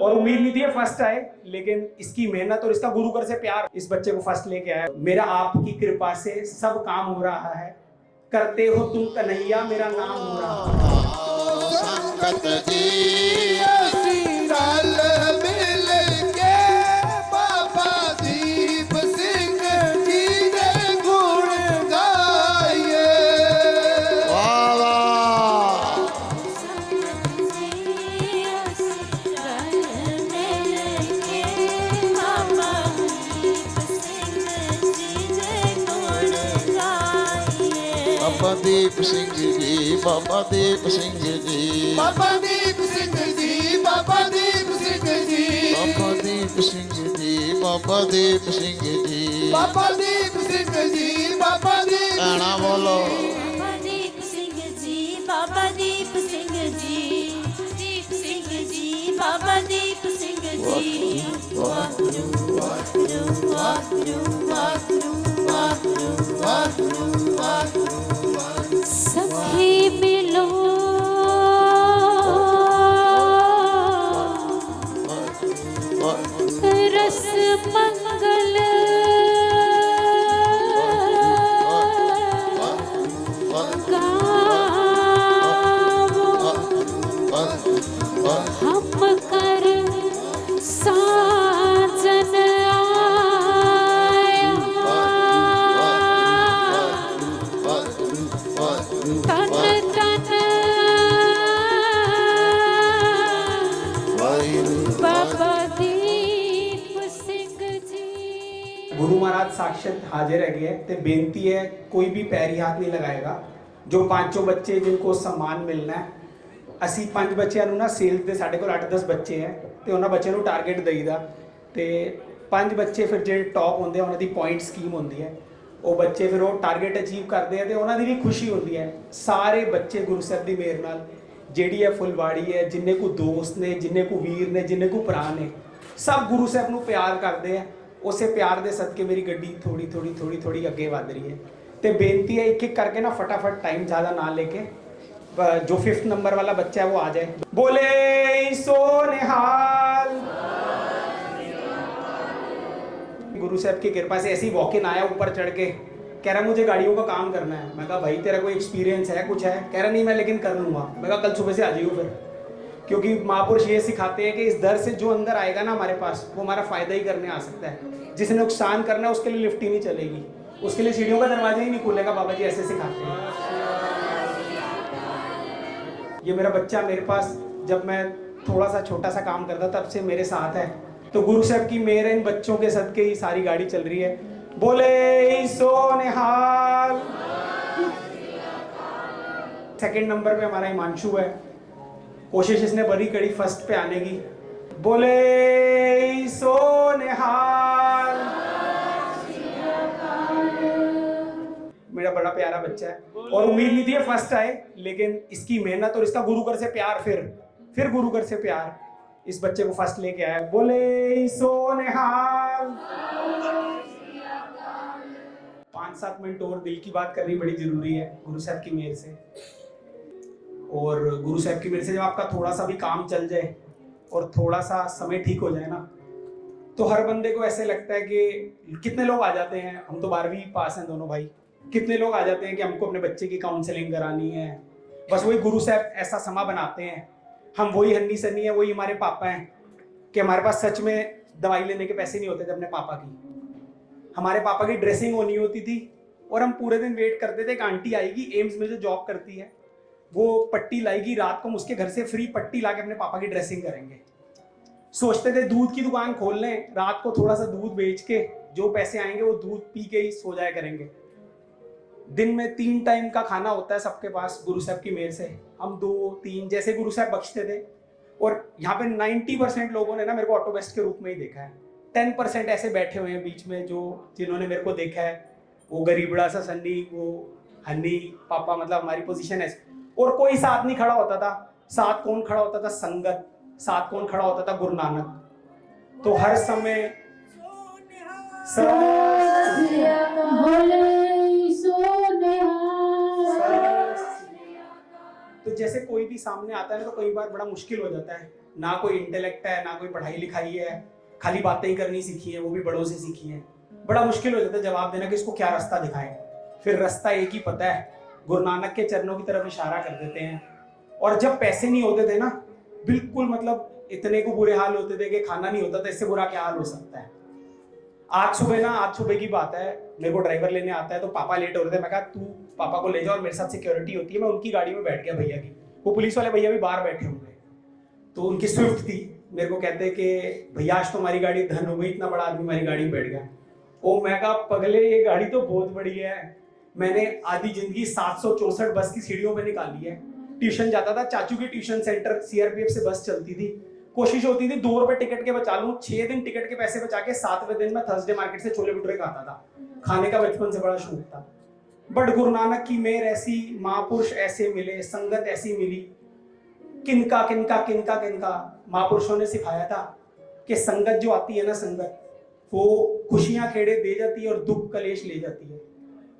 और उम्मीद नहीं थी ये फर्स्ट आए, लेकिन इसकी मेहनत और इसका गुरु घर से प्यार इस बच्चे को फर्स्ट लेके आया। मेरा आपकी कृपा से सब काम हो रहा है, करते हो तुम कन्हैया मेरा नाम हो रहा है। संगत जी असीं रल मिल के बाबा दीप सिंह जी दे गुण गाइए। वाह वाह। बाबा दीप सिंह जी, बाबा दीप सिंह जी, बाबा दीप सिंह जी, बाबा दीप सिंह जी, बाबा दीप सिंह जी, बाबा दीप सिंह जी, बाबा दीप सिंह जी, बाबा दीप। गाना बोलो। बाबा दीप सिंह जी, बाबा दीप सिंह जी, दीप सिंह जी, बाबा दीप सिंह जी। वाहगुरु वाहगुरु वाहगुरु वाहगुरु वाहगुरु वाहगुरु वाहगुरु। सखी मिलो रस मंगल, हम कर साजन आया, तन तन बाबा दीप सिंह जी। गुरु महाराज साक्षात हाजिर है गए ते बेनती है कोई भी पैरी हाथ नहीं लगाएगा। जो पांचों बच्चे जिनको सम्मान मिलना है, ਅਸੀਂ 5 ਬੱਚਿਆਂ ਨੂੰ ਨਾ ਸੇਲ ਦੇ ਸਾਡੇ ਕੋਲ 8-10 ਬੱਚੇ ਹੈ ਤੇ ਉਹਨਾਂ ਬੱਚਿਆਂ ਨੂੰ ਟਾਰਗੇਟ ਦੇਈਦਾ ਤੇ 5 ਬੱਚੇ ਫਿਰ ਜਿਹੜੇ ਟੌਪ ਹੁੰਦੇ ਆ ਉਹਨਾਂ ਦੀ ਪੁਆਇੰਟ ਸਕੀਮ ਹੁੰਦੀ ਹੈ। ਉਹ ਬੱਚੇ ਫਿਰ ਉਹ ਟਾਰਗੇਟ ਅਚੀਵ ਕਰਦੇ ਆ ਤੇ ਉਹਨਾਂ ਦੀ ਵੀ ਖੁਸ਼ੀ ਹੁੰਦੀ ਹੈ। ਸਾਰੇ ਬੱਚੇ ਗੁਰੂ ਸਾਹਿਬ ਦੀ ਮਿਹਰ ਨਾਲ ਜਿਹੜੀ ਹੈ ਫੁਲਵਾੜੀ ਹੈ, ਜਿੰਨੇ ਕੋ ਦੋਸਤ ਨੇ, ਜਿੰਨੇ ਕੋ ਵੀਰ ਨੇ, ਜਿੰਨੇ ਕੋ ਭਰਾ ਨੇ, ਸਭ ਗੁਰੂ ਸਾਹਿਬ ਨੂੰ ਪਿਆਰ ਕਰਦੇ ਆ। ਉਸੇ ਪਿਆਰ ਦੇ ਸਦਕੇ ਮੇਰੀ ਗੱਡੀ ਥੋੜੀ ਅੱਗੇ ਵਧ ਰਹੀ ਹੈ ਤੇ ਬੇਨਤੀ ਹੈ ਇੱਕ ਕਰਕੇ ਨਾ ਫਟਾਫਟ टाइम ज़्यादा ना लेके जो 5th नंबर वाला बच्चा है वो आ जाए। बोले सो निहाल। गुरु साहब की कृपा से ऐसी वॉक इन आया ऊपर चढ़ के, कह रहा मुझे गाड़ियों का काम करना है। मैं कहा भाई तेरा कोई एक्सपीरियंस है, कुछ है? कह रहा नहीं मैं लेकिन कर लूँगा। मैं कहा कल सुबह से आ जाइयो फिर, क्योंकि महापुरुष ये सिखाते हैं कि इस दर से जो अंदर आएगा ना हमारे पास, वो हमारा फ़ायदा ही करने आ सकता है। जिसे नुकसान करना है उसके लिए लिफ्ट ही नहीं चलेगी, उसके लिए सीढ़ियों का दरवाजा ही नहीं खुलेगा। बाबा जी ऐसे सिखाते हैं। ये मेरा बच्चा मेरे पास जब मैं थोड़ा सा छोटा सा काम करता तब से मेरे साथ है, तो गुरु साहब की मेरे इन बच्चों के सदके ही सारी गाड़ी चल रही है। बोले सो निहाल। 2nd नंबर पे हमारा हिमांशु है, कोशिश इसने बड़ी कड़ी फर्स्ट पे आने की। बोले सो निहाल। मेरा बड़ा प्यारा बच्चा है और उम्मीद नहीं थी ये फर्स्ट आए, लेकिन इसकी मेहनत और इसका गुरु घर से प्यार फिर गुरु घर से प्यार इस बच्चे को फर्स्ट लेके आया। बोले सो निहाल। 5-7 मिनट और दिल की बात करनी बड़ी जरूरी है गुरु साहब की मेहर से। और गुरु साहब की मेहर से जब आपका थोड़ा सा भी काम चल जाए और थोड़ा सा समय ठीक हो जाए ना, तो हर बंदे को ऐसे लगता है कि कितने लोग आ जाते हैं, हम तो 12वीं पास हैं दोनों भाई, कितने लोग आ जाते हैं कि हमको अपने बच्चे की काउंसलिंग करानी है। बस वही गुरु साहब ऐसा समा बनाते हैं, हम वही हन्नी सन्नी है, वही हमारे पापा हैं कि हमारे पास सच में दवाई लेने के पैसे नहीं होते थे अपने पापा की। हमारे पापा की ड्रेसिंग होनी होती थी और हम पूरे दिन वेट करते थे। एक आंटी आएगी एम्स में जो जॉब करती है, वो पट्टी लाएगी, रात को हम उसके घर से फ्री पट्टी ला के अपने पापा की ड्रेसिंग करेंगे। सोचते थे दूध की दुकान खोल लें, रात को थोड़ा सा दूध बेच के जो पैसे आएंगे वो दूध पी के ही सो जाया करेंगे। दिन में 3 टाइम का खाना होता है सबके पास गुरु साहब की मेहर से। हम 2-3 जैसे गुरु साहब बख्शते थे। और यहाँ पे 90% लोगों ने ना मेरे को ऑटो बेस्ट के रूप में ही देखा है। 10% ऐसे बैठे हुए हैं बीच में जिन्होंने मेरे को देखा है, वो गरीबड़ा सा सन्नी, वो हन्नी पापा, मतलब हमारी पोजीशन है। और कोई साथ नहीं खड़ा होता था। साथ कौन खड़ा होता था? संगत। साथ कौन खड़ा होता था? गुरु नानक। तो हर समय तो जैसे कोई भी सामने आता है ना, तो कई बार बड़ा मुश्किल हो जाता है ना कोई इंटेलेक्ट है, ना कोई पढ़ाई लिखाई है, खाली बातें ही करनी सीखी है, वो भी बड़ों से सीखी है। बड़ा मुश्किल हो जाता है जवाब देना कि इसको क्या रास्ता दिखाएं। फिर रास्ता एक ही पता है, गुरु नानक के चरणों की तरफ इशारा कर देते हैं। और जब पैसे नहीं होते थे ना, बिल्कुल मतलब इतने को बुरे हाल होते थे कि खाना नहीं होता था, इससे बुरा क्या हाल हो सकता है। आज सुबह की बात है, मेरे को ड्राइवर लेने आता है, तो पापा लेट हो रहे थे। मैं कहा तू पापा को ले जाओ और मेरे साथ सिक्योरिटी होती है। मैं उनकी गाड़ी में बैठ गया भैया की, वो पुलिस वाले भैया भी बाहर बैठे होंगे, तो उनकी स्विफ्ट थी। मेरे को कहते कि भैया आज तो हमारी गाड़ी धन हो गई, इतना बड़ा आदमी हमारी गाड़ी में बैठ गया। ओ मैं कहा पगले, ये गाड़ी तो बहुत बड़ी है। मैंने आधी जिंदगी 764 बस की सीढ़ियों में निकाली है। ट्यूशन जाता था, चाचू के ट्यूशन सेंटर सीआरपीएफ से बस चलती थी, कोशिश होती थी 2 रुपए टिकट के बचा लूं। 6 दिन टिकट के पैसे बचा के 7वें दिन में थर्सडे मार्केट से छोले भटूरे खाता था। खाने का बचपन से बड़ा शौक था। बट गुरु नानक की मेहर ऐसी, महापुरुष ऐसे मिले, संगत ऐसी मिली। किनका किनका किनका किनका महापुरुषों ने सिखाया था कि संगत जो आती है ना, संगत वो खुशियां खेड़े दे जाती है और दुख कलेश ले जाती है।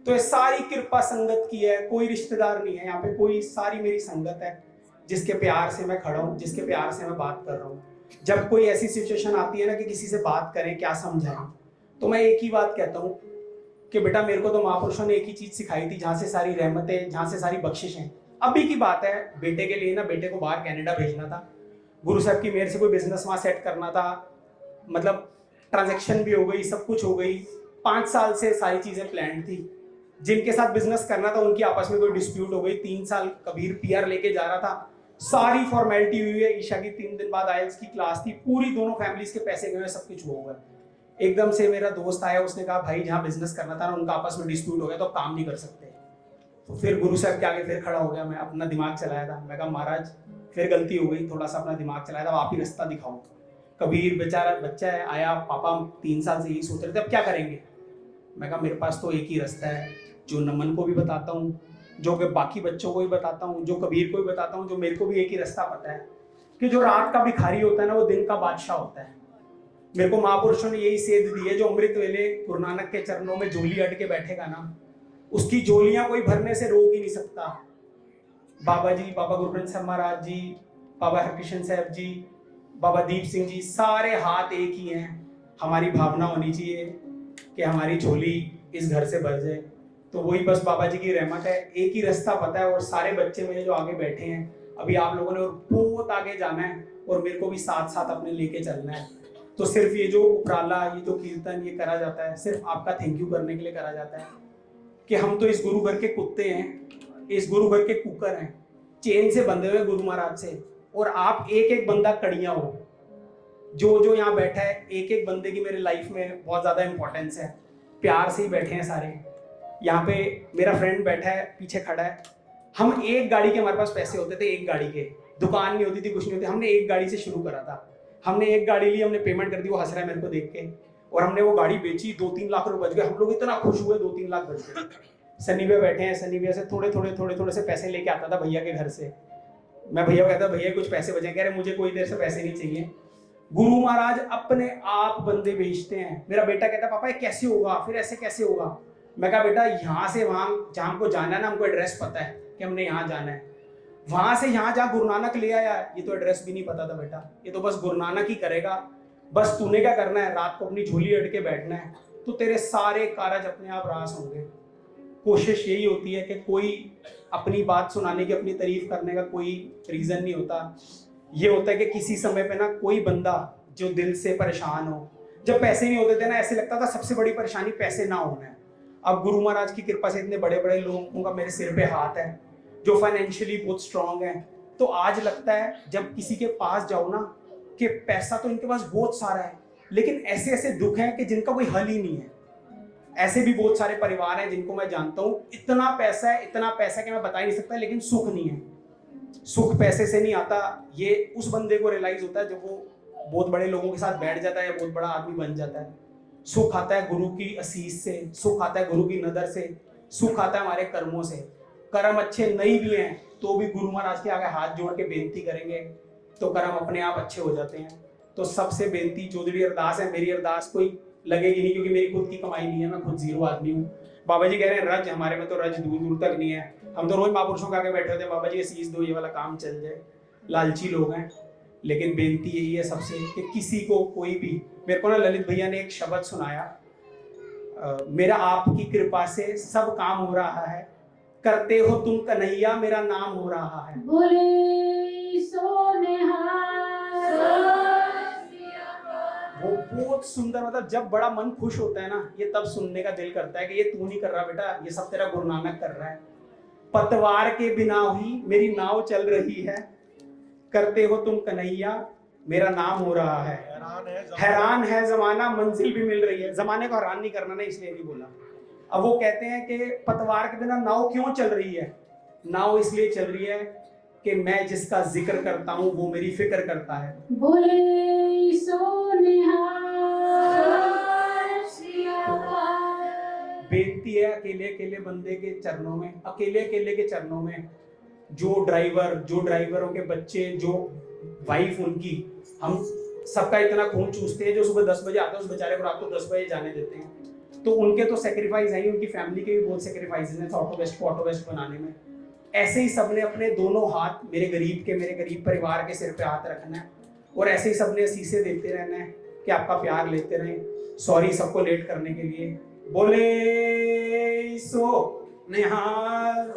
तो ये सारी कृपा संगत की है, कोई रिश्तेदार नहीं है यहाँ पे, कोई सारी मेरी संगत है जिसके प्यार से मैं खड़ा हूँ, जिसके प्यार से मैं बात कर रहा हूँ। जब कोई ऐसी सिचुएशन आती है ना कि किसी से बात करें, क्या समझाएं, तो मैं एक ही बात कहता हूँ कि बेटा मेरे को तो महापुरुषों ने एक ही चीज सिखाई थी, जहाँ से सारी रहमतें, जहाँ से सारी बख्शिशें। अभी की बात है, बेटे के लिए ना, बेटे को बाहर कनाडा भेजना था, गुरु साहब की मेहर से कोई बिजनेस वहाँ सेट करना था, मतलब ट्रांजैक्शन भी हो गई, सब कुछ हो गई। 5 साल से सारी चीजें प्लान थी। जिनके साथ बिजनेस करना था उनकी आपस में कोई डिस्प्यूट हो गई। 3 साल कबीर पीआर लेके जा रहा था, सारी फॉर्मेलिटी हुई है। ईशा की 3 दिन बाद आइल्स की क्लास थी, पूरी दोनों फैमिलीज के पैसे गए, सब कुछ हुआ है। एकदम से मेरा दोस्त आया, उसने कहा भाई जहाँ बिजनेस करना था ना, उनका आपस में डिस्प्यूट हो गया, तो काम नहीं कर सकते। तो फिर गुरु साहब के आगे फिर खड़ा हो गया मैं, अपना दिमाग चलाया था। मैं कहा महाराज फिर गलती हो गई, थोड़ा सा अपना दिमाग चलाया था, आप ही रास्ता दिखाओ। कबीर बेचारा बच्चा है, आया, पापा 3 साल से यही सोच रहे थे अब क्या करेंगे। मैं कहा मेरे पास तो एक ही रास्ता है, जो नमन को भी बताता हूँ, जो कि बाकी बच्चों को भी बताता हूँ, जो कबीर को भी बताता हूँ, जो मेरे को भी एक ही रास्ता पता है कि जो रात का भिखारी होता है ना, वो दिन का बादशाह होता है। मेरे को महापुरुषों ने यही सेध दी है, जो अमृत वेले गुरु नानक के चरणों में झोली अड़ के बैठेगा ना, उसकी झोलियां कोई भरने से रोक ही नहीं सकता। बाबा जी, बाबा गुरु ग्रंथ साहब महाराज जी, बाबा हरकृष्ण साहब जी, बाबा दीप सिंह जी, सारे हाथ एक ही हैं। हमारी भावना होनी चाहिए कि हमारी झोली इस घर से भर जाए, तो वही बस बाबा जी की रहमत है। एक ही रास्ता पता है, और सारे बच्चे मेरे जो आगे बैठे हैं, अभी आप लोगों ने और बहुत आगे जाना है, और मेरे को भी साथ साथ अपने लेके चलना है। तो सिर्फ ये जो उपराला, ये जो कीर्तन ये करा जाता है, सिर्फ आपका थैंक यू करने के लिए करा जाता है कि हम तो इस गुरु घर के कुत्ते हैं, इस गुरु घर के कुकर हैं, चेन से बंधे हुए गुरु महाराज से। और आप एक एक बंदा कड़ियां हो, जो यहाँ बैठा है, एक एक बंदे की मेरे लाइफ में बहुत ज्यादा इंपॉर्टेंस है। प्यार से ही बैठे हैं सारे। यहाँ पे मेरा फ्रेंड बैठा है, पीछे खड़ा है। हम एक गाड़ी के, हमारे पास पैसे होते थे एक गाड़ी के, दुकान नहीं होती थी, कुछ नहीं होती, हमने एक गाड़ी से शुरू करा था। हमने एक गाड़ी ली, हमने पेमेंट कर दी, वो हंस रहा है मेरे को देख के, और हमने वो गाड़ी बेची, 2-3 लाख रुपए बच गए। हम लोग इतना खुश हुए, 2-3 लाख बच गए। सनी भैया बैठे हैं, सनी भैया से थोड़े से पैसे लेके आता था भैया के घर से। मैं भैया को कहता भैया कुछ पैसे बचे, कह रहे मुझे कोई देर से पैसे नहीं चाहिए। गुरु महाराज अपने आप बंदे भेजते हैं। मेरा बेटा कहता पापा ये कैसे होगा, फिर ऐसे कैसे होगा। मैं कहा बेटा यहाँ से वहां जहाँ हमको जाना है ना, हमको एड्रेस पता है कि हमने यहाँ जाना है। वहां से यहाँ जहाँ गुरु नानक ले आया, ये तो एड्रेस भी नहीं पता था बेटा, ये तो बस गुरु नानक ही करेगा। बस तूने क्या करना है, रात को अपनी झोली अड़ के बैठना है, तो तेरे सारे कारज अपने आप रास होंगे। कोशिश यही होती है कि कोई अपनी बात सुनाने की, अपनी तारीफ करने का कोई रीजन नहीं होता। ये होता है कि किसी समय पे ना कोई बंदा जो दिल से परेशान हो, जब पैसे नहीं होते थे ना, ऐसे लगता था सबसे बड़ी परेशानी पैसे ना होना है। अब गुरु महाराज की कृपा से इतने बड़े बड़े लोगों का मेरे सिर पे हाथ है, जो फाइनेंशियली बहुत स्ट्रांग है। तो आज लगता है जब किसी के पास जाओ ना, कि पैसा तो इनके पास बहुत सारा है, लेकिन ऐसे ऐसे दुख हैं कि जिनका कोई हल ही नहीं है। ऐसे भी बहुत सारे परिवार हैं जिनको मैं जानता हूँ, इतना पैसा है कि मैं बता ही नहीं सकता, लेकिन सुख नहीं है। सुख पैसे से नहीं आता। ये उस बंदे को रियलाइज होता है जब वो बहुत बड़े लोगों के साथ बैठ जाता है, बहुत बड़ा आदमी बन जाता है। सुख आता है गुरु की आशीष से, सुख आता है गुरु की नजर से, सुख आता है हमारे कर्मों से। कर्म अच्छे नहीं भी हैं तो भी गुरु महाराज के आगे हाथ जोड़ के बेनती करेंगे तो कर्म अपने आप अच्छे हो जाते हैं। तो सबसे बेनती, चौधरी अरदास है, मेरी अरदास कोई लगेगी नहीं, क्योंकि मेरी खुद की कमाई नहीं है, मैं खुद जीरो आदमी हूँ। बाबा जी कह रहे हैं रज, हमारे में तो रज दूर दूर तक नहीं है। हम तो रोज महापुरुषों के आगे बैठे होते हैं, बाबा जी आशीष दो, ये वाला काम चल जाए। लालची लोग हैं। लेकिन बेनती यही है सबसे कि किसी को कोई भी, मेरे को ना ललित भैया ने एक शब्द सुनाया, मेरा आपकी कृपा से सब काम हो रहा है, करते हो तुम कन्हैया मेरा नाम हो रहा है। बोले सोनिहार। वो बहुत सुंदर, मतलब जब बड़ा मन खुश होता है ना, ये तब सुनने का दिल करता है कि ये तू नहीं कर रहा बेटा, ये सब तेरा गुरु नानक कर रहा है। पतवार के बिना ही मेरी नाव चल रही है, करते हो तुम कन्हैया मेरा नाम हो रहा है। हैरान है जमाना, मंजिल भी मिल रही है। जमाने को हैरान नहीं करना ना, इसलिए नहीं बोला। अब वो कहते हैं कि पतवार के बिना नाव क्यों चल रही है? नाव इसलिए चल रही है कि मैं जिसका जिक्र करता हूँ वो मेरी फिक्र करता है। बोले सोनिहार। बेनती है अकेले अकेले बंदे के चरणों में, अकेले अकेले के चरणों में, जो ड्राइवरों के बच्चे, जो वाइफ उनकी, हम सबका इतना खून चूसते हैं, जो सुबह 10 बजे आता है उस बेचारे को रात को 10 बजे जाने देते हैं। तो उनके तो सेक्रीफाइस है ही, उनकी फैमिली के भी बहुत सेक्रीफाइस हैं ऑटो वेस्ट को ऑटो वेस्ट बनाने में। ऐसे ही सबने अपने दोनों हाथ मेरे गरीब परिवार के सिर पे हाथ रखना है, और ऐसे ही सबने असीसे देते रहना है कि आपका प्यार लेते रहें। सॉरी सबको लेट करने के लिए। बोले सो निहार।